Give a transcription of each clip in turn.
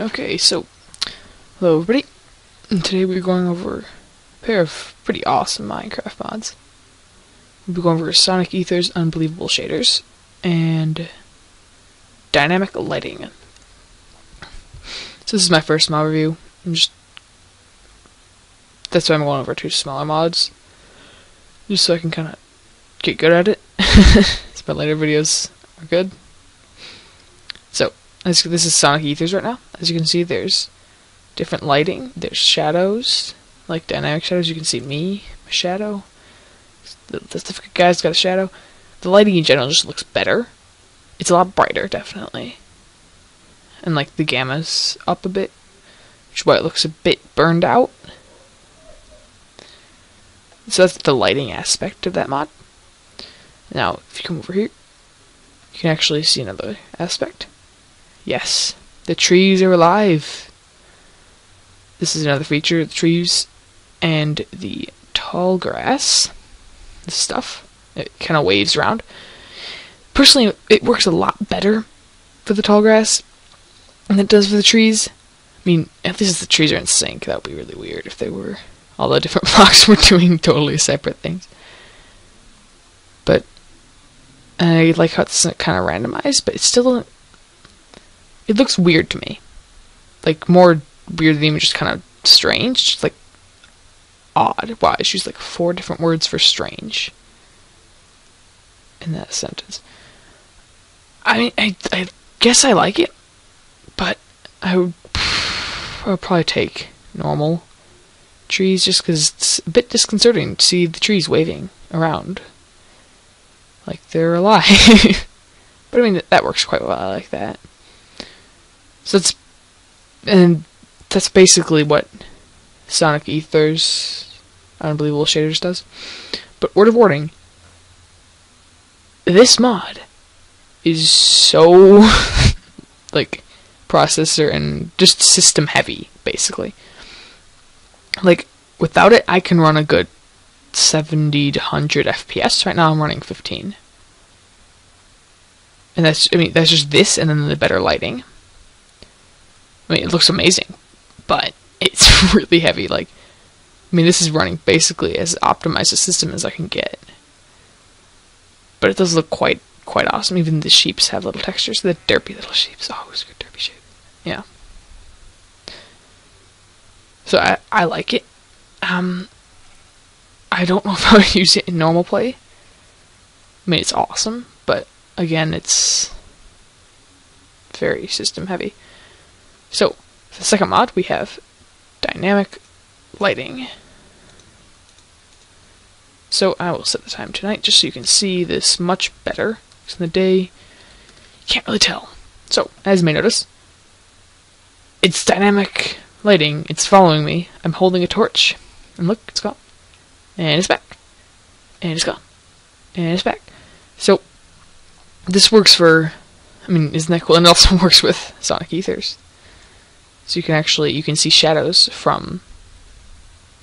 Okay, so hello everybody, and today we're going over a pair of pretty awesome Minecraft mods. We'll be going over Sonic Ether's Unbelievable Shaders and Dynamic Lighting. So this is my first mod review. That's why I'm going over two smaller mods, just so I can kind of get good at it. So my later videos are good. So this is Sonic Ether's right now. As you can see, there's different lighting. There's shadows, like dynamic shadows. You can see me, my shadow. The different guy's got a shadow. The lighting in general just looks better. It's a lot brighter, definitely. And like the gamma's up a bit, which is why it looks a bit burned out. So that's the lighting aspect of that mod. Now, if you come over here, you can actually see another aspect. Yes, the trees are alive. This is another feature, the trees and the tall grass. This stuff, it kind of waves around. Personally, it works a lot better for the tall grass than it does for the trees. I mean, at least if the trees are in sync, that would be really weird if they were. All the different blocks were doing totally separate things. But I like how it's kind of randomized, but it's still. It looks weird to me. Like, more weird than even just kind of strange. Just like odd. Wow, I used like 4 different words for strange in that sentence. I mean, I guess I like it, but I would probably take normal trees just because it's a bit disconcerting to see the trees waving around like they're alive. But I mean, that works quite well. I like that. So that's basically what Sonic Ether's Unbelievable Shaders does. But word of warning, this mod is so like processor and just system heavy, basically. Like, without it, I can run a good 70 to 100 FPS. Right now I'm running 15. And that's just this and then the better lighting. I mean, it looks amazing, but it's really heavy. Like, I mean, this is running basically as optimized a system as I can get. But it does look quite awesome. Even the sheeps have little textures. The derpy little sheeps. Oh, it's a good derpy sheep. Yeah. So I like it. I don't know if I would use it in normal play. I mean, it's awesome, but again, it's very system heavy. So, for the second mod, we have Dynamic Lighting. So, I will set the time tonight just so you can see this much better. Because in the day, you can't really tell. So, as you may notice, it's Dynamic Lighting. It's following me. I'm holding a torch. And look, it's gone. And it's back. And it's gone. And it's back. So, this works for, I mean, isn't that cool? And it also works with Sonic Ethers. So you can see shadows from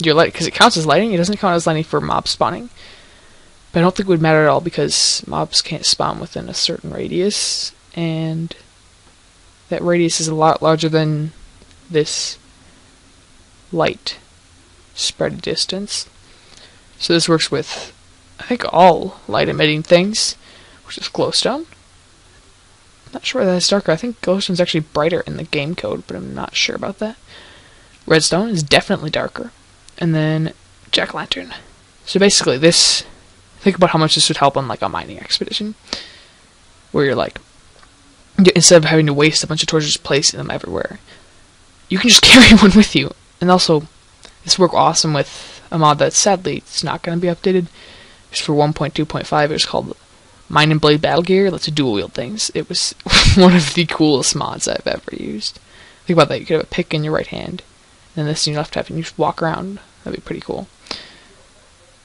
your light, because it counts as lighting. It doesn't count as lighting for mob spawning. But I don't think it would matter at all, because mobs can't spawn within a certain radius. And that radius is a lot larger than this light spread distance. So this works with, I think, all light emitting things, which is glowstone. I'm not sure why that's darker. I think glowstone's actually brighter in the game code, but I'm not sure about that. Redstone is definitely darker. And then jack-o'-lantern. So basically this, think about how much this would help on like a mining expedition, where you're like, instead of having to waste a bunch of torches placing them everywhere, you can just carry one with you. And also, this works awesome with a mod that sadly it's not going to be updated. It's for 1.2.5. It's called Mine and Blade Battle Gear. Let's dual wield things. It was one of the coolest mods I've ever used. Think about that. You could have a pick in your right hand, and this in your left hand, and you just walk around. That'd be pretty cool.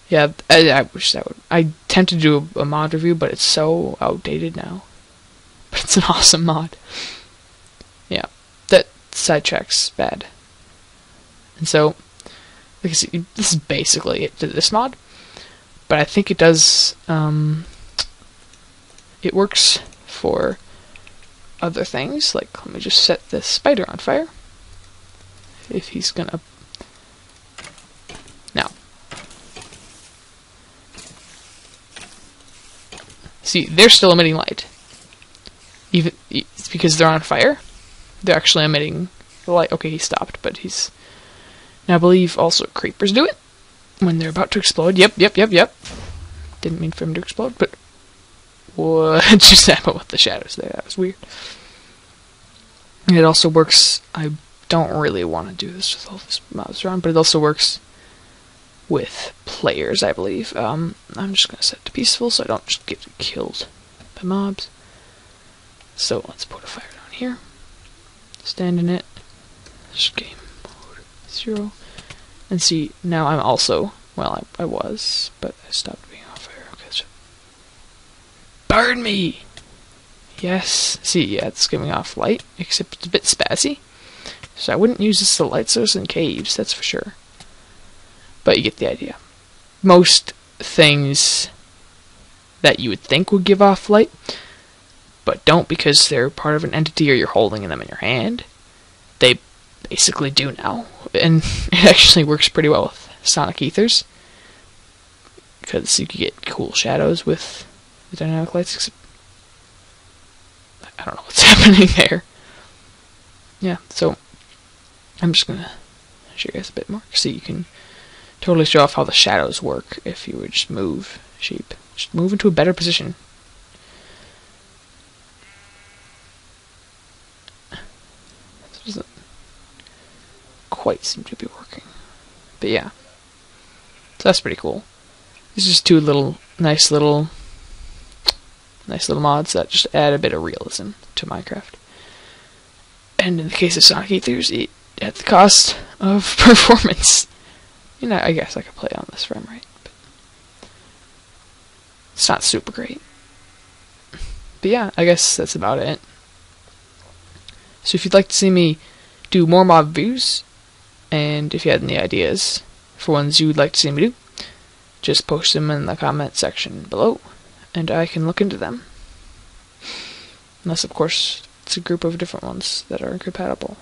Yeah, I wish that would. I tend to do a mod review, but it's so outdated now. But it's an awesome mod. Yeah, that sidetrack's bad. And so, like I said, this is basically it to this mod. But I think it does, it works for other things, like let me just set this spider on fire. If he's gonna... Now. See, they're still emitting light. Even it's because they're on fire. They're actually emitting the light. Okay, he stopped, but he's... Now I believe also creepers do it when they're about to explode. Yep. Didn't mean for him to explode, but what just happened with the shadows there? That was weird. It also works... I don't really want to do this with all this mobs around, but it also works with players, I believe. I'm just going to set it to peaceful so I don't just get killed by mobs. So let's put a fire down here. Stand in it. Just game mode 0. And see, now I'm also... Well, I was, but I stopped being on fire. Okay, so burn me! Yes. See, yeah, it's giving off light, except it's a bit spazzy. So I wouldn't use this as a light source in caves, that's for sure. But you get the idea. Most things that you would think would give off light, but don't because they're part of an entity or you're holding them in your hand, they basically do now. And it actually works pretty well with sonic ethers, because you can get cool shadows with the dynamic lights, except I don't know what's happening there. Yeah, so I'm just gonna show you guys a bit more so you can totally show off how the shadows work if you would just move sheep. Just move into a better position. This doesn't quite seem to be working. But yeah. So that's pretty cool. These are just two nice little mods that just add a bit of realism to Minecraft. And in the case of Sonic Ethers, at the cost of performance. You know, I guess I could play on this frame rate, but it's not super great. But yeah, I guess that's about it. So if you'd like to see me do more mob reviews, and if you had any ideas for ones you would like to see me do, just post them in the comment section below, and I can look into them. Unless, of course, it's a group of different ones that are incompatible.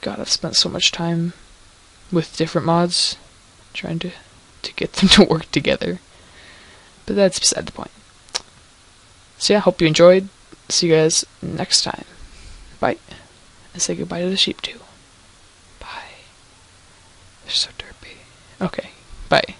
God, I've spent so much time with different mods trying to get them to work together. But that's beside the point. So yeah, hope you enjoyed. See you guys next time. Bye. And say goodbye to the sheep too. Bye. They're so derpy. Okay, bye.